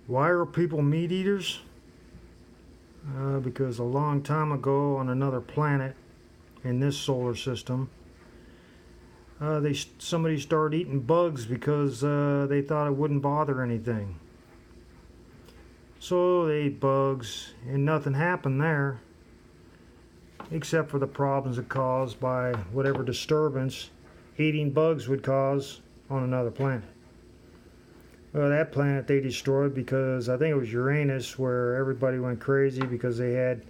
Why are people meat eaters? Because a long time ago on another planet in this solar system, somebody started eating bugs because they thought it wouldn't bother anything. So they ate bugs, and nothing happened there, except for the problems it caused by whatever disturbance eating bugs would cause on another planet. Well, that planet they destroyed because I think it was Uranus, where everybody went crazy because they had,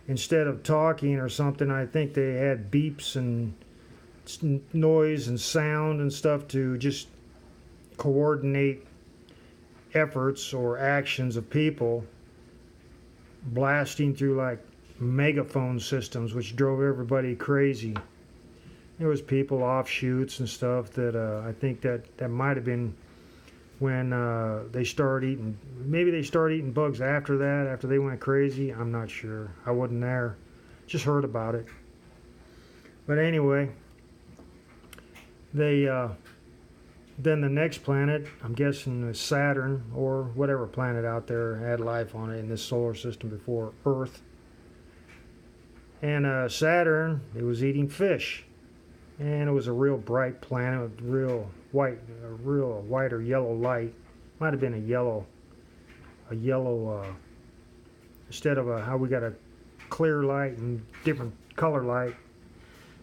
instead of talking or something, I think they had beeps and noise and sound and stuff to just coordinate efforts or actions of people, blasting through like megaphone systems, which drove everybody crazy. There was people offshoots and stuff that I think that might have been when they started eating. Maybe they started eating bugs after that, after they went crazy. I'm not sure. I wasn't there. Just heard about it. But anyway, they then the next planet, I'm guessing Saturn or whatever planet out there had life on it in this solar system before Earth. And Saturn, it was eating fish. And it was a real bright planet with real white or yellow light. Might have been a yellow instead of how we got a clear light and different color light.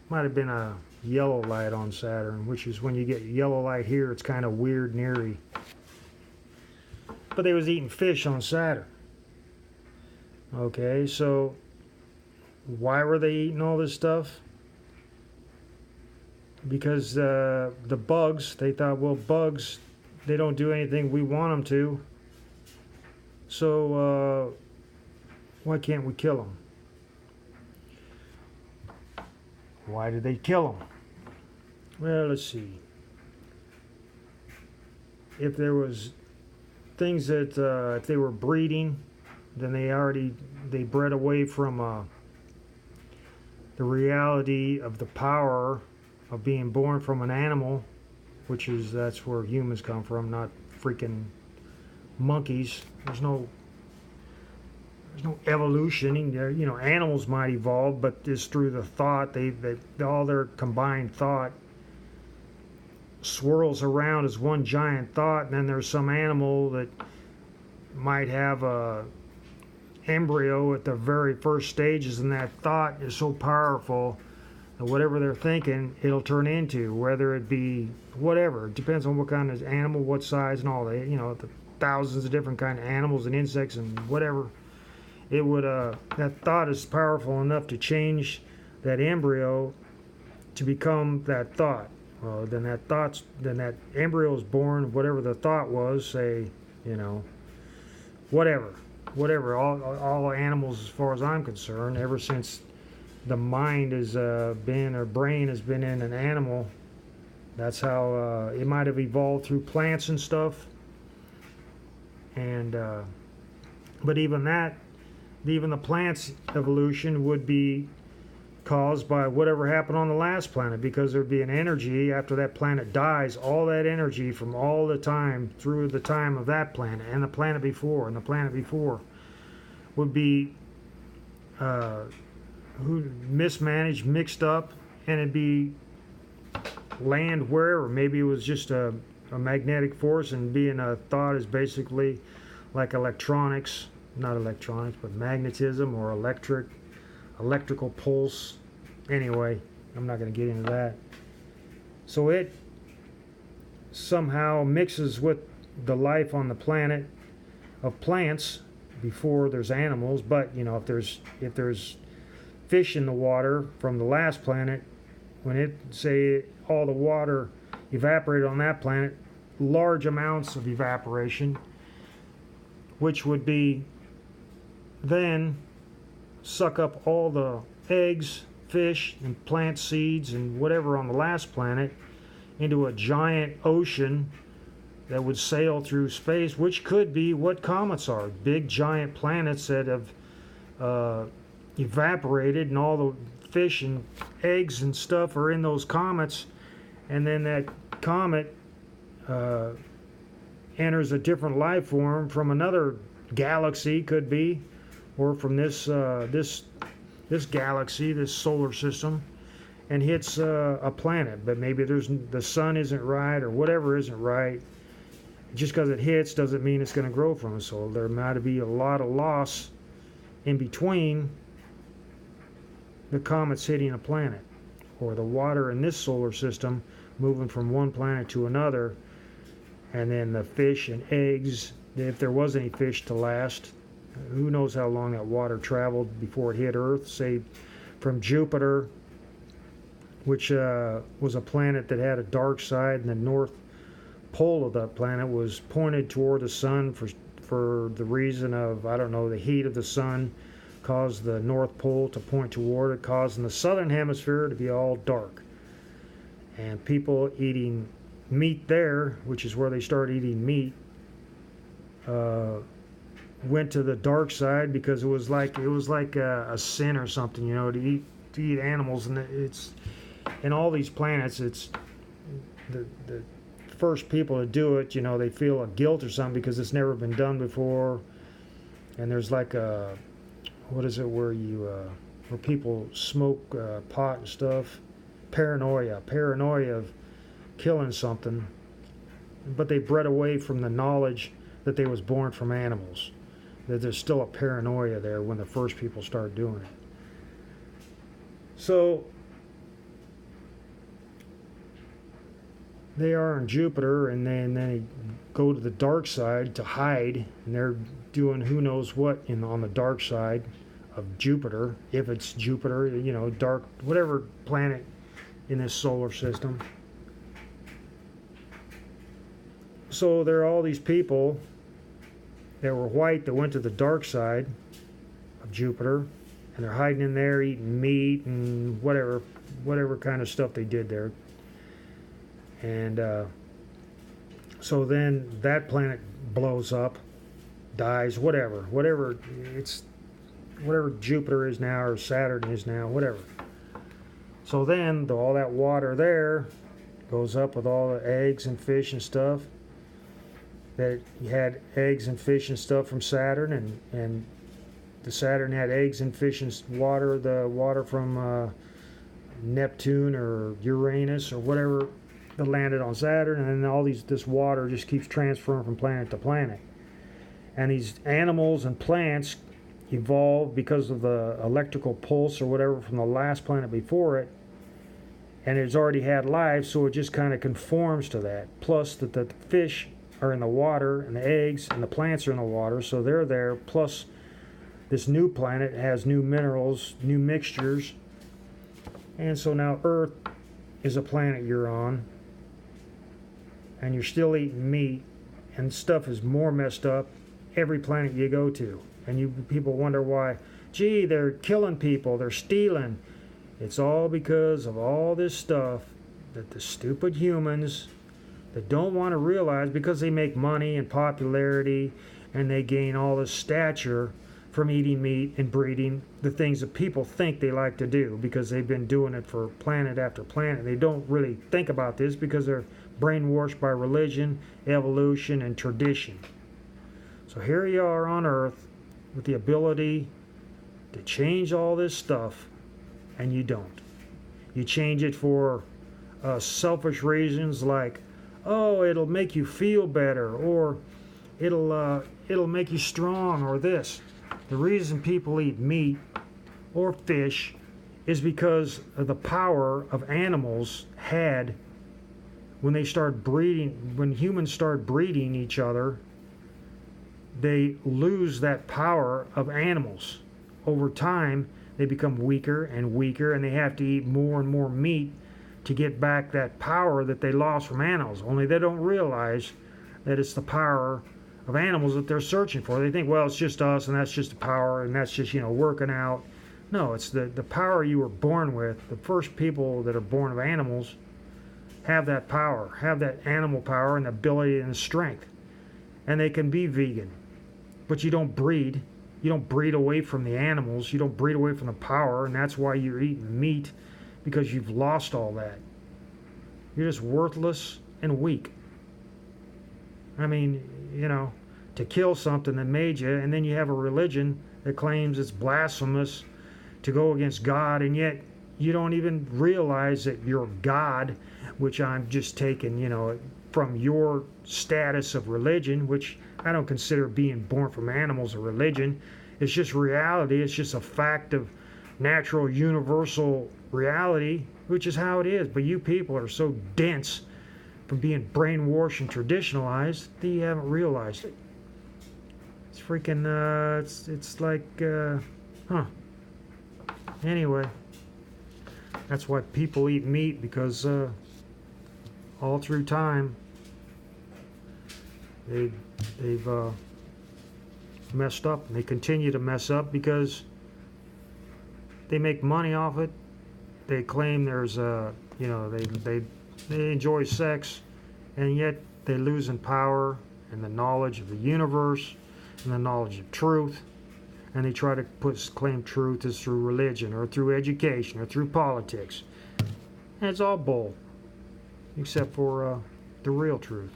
Might have been a yellow light on Saturn, which is when you get yellow light here, it's kind of weird and eerie. But they was eating fish on Saturn. Okay, so why were they eating all this stuff? Because the bugs, they thought, well, bugs, they don't do anything we want them to, so why can't we kill them? Why did they kill them? Well, let's see. If there was things that, if they were breeding, then they bred away from the reality of the power of being born from an animal, that's where humans come from, not freaking monkeys. There's no evolution. You know, animals might evolve, but it's through the thought. They all their combined thought swirls around as one giant thought, and then there's some animal that might have a embryo at the very first stages, and that thought is so powerful. Whatever they're thinking, it'll turn into, whether it be whatever. It depends on what kind of animal, what size, and all that. You know, the thousands of different kind of animals and insects and whatever. It would that thought is powerful enough to change that embryo to become that thought. Then that embryo is born. Whatever the thought was, say, you know, whatever. All animals, as far as I'm concerned, ever since the mind has been, or brain has been in an animal, that's how it might have evolved through plants and stuff. And but even the plants' evolution would be caused by whatever happened on the last planet, because there'd be an energy after that planet dies. All that energy from all the time through the time of that planet and the planet before and the planet before would be mismanaged, mixed up, and it'd be land wherever. Maybe it was just a magnetic force, and being a thought is basically like electronics, not electronics, but magnetism or electrical pulse. Anyway, I'm not going to get into that. So it somehow mixes with the life on the planet of plants before there's animals. But you know, if there's fish in the water from the last planet, when it, say, all the water evaporated on that planet, large amounts of evaporation, which would be then suck up all the eggs, fish, and plant seeds and whatever on the last planet into a giant ocean that would sail through space, which could be what comets are, big giant planets that have evaporated, and all the fish and eggs and stuff are in those comets, and then that comet enters a different life form from another galaxy, could be, or from this galaxy, this solar system, and hits a planet. But maybe the sun isn't right, or whatever isn't right. Just because it hits doesn't mean it's going to grow from it. So there might be a lot of loss in between the comets hitting a planet, or the water in this solar system moving from one planet to another, and then the fish and eggs, if there was any fish to last. Who knows how long that water traveled before it hit Earth. Say from Jupiter, which was a planet that had a dark side, and the north pole of that planet was pointed toward the sun for the reason of, I don't know, the heat of the sun caused the north pole to point toward it, causing the southern hemisphere to be all dark. And people eating meat there, which is where they started eating meat, went to the dark side because it was like a sin or something, you know, to eat animals. And it's in all these planets, it's the first people to do it, you know, they feel a guilt or something because it's never been done before. And there's like a, what is it, where people smoke pot and stuff, paranoia of killing something, but they bred away from the knowledge that they was born from animals, that there's still a paranoia there when the first people start doing it. So they are on Jupiter, and then they go to the dark side to hide, and they're doing who knows what on the dark side of Jupiter, if it's Jupiter, you know, dark, whatever planet in this solar system. So there are all these people that were white that went to the dark side of Jupiter, and they're hiding in there eating meat and whatever kind of stuff they did there. And so then that planet blows up, dies, whatever Jupiter is now, or Saturn is now, whatever. So then all that water there goes up with all the eggs and fish and stuff. That you had eggs and fish and stuff from Saturn, and the Saturn had eggs and fish and water, the water from Neptune or Uranus or whatever that landed on Saturn, and then this water just keeps transferring from planet to planet. And these animals and plants evolved because of the electrical pulse or whatever from the last planet before it, and it's already had life, so it just kind of conforms to that. Plus that the fish are in the water, and the eggs and the plants are in the water, so they're there. Plus this new planet has new minerals, new mixtures, and so now Earth is a planet you're on, and you're still eating meat, and stuff is more messed up every planet you go to. And people wonder why, gee, they're killing people, they're stealing. It's all because of all this stuff that the stupid humans that don't want to realize, because they make money and popularity, and they gain all this stature from eating meat and breeding the things that people think they like to do, because they've been doing it for planet after planet. They don't really think about this because they're brainwashed by religion, evolution, and tradition. So here you are on Earth with the ability to change all this stuff, and you don't. You change it for selfish reasons like, oh, it'll make you feel better, or it'll make you strong, or this. The reason people eat meat or fish is because of the power of animals had when they started breeding. When humans start breeding each other, they lose that power of animals. Over time, they become weaker and weaker, and they have to eat more and more meat to get back that power that they lost from animals. Only they don't realize that it's the power of animals that they're searching for. They think, well, it's just us, and that's just the power, and that's just, working out. No, it's the power you were born with. The first people that are born of animals have that power, have that animal power and ability and strength. And they can be vegan. But you don't breed. You don't breed away from the animals. You don't breed away from the power, and that's why you're eating meat, because you've lost all that. You're just worthless and weak. I mean, you know, to kill something that made you, and then you have a religion that claims it's blasphemous to go against God, and yet you don't even realize that your God, which I'm just taking, you know, from your status of religion, which I don't consider being born from animals a religion. It's just reality. It's just a fact of natural, universal reality, which is how it is. But you people are so dense from being brainwashed and traditionalized that you haven't realized it. It's freaking, it's like, huh. Anyway, that's why people eat meat, because all through time they've messed up, and they continue to mess up because they make money off it. They claim there's you know, they enjoy sex, and yet they lose in power and the knowledge of the universe and the knowledge of truth. And they try to claim truth is through religion or through education or through politics. And it's all bull, except for the real truth,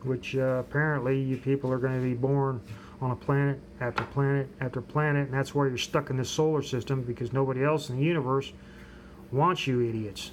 which apparently you people are going to be born on a planet after planet after planet, and that's why you're stuck in this solar system, because nobody else in the universe wants you idiots.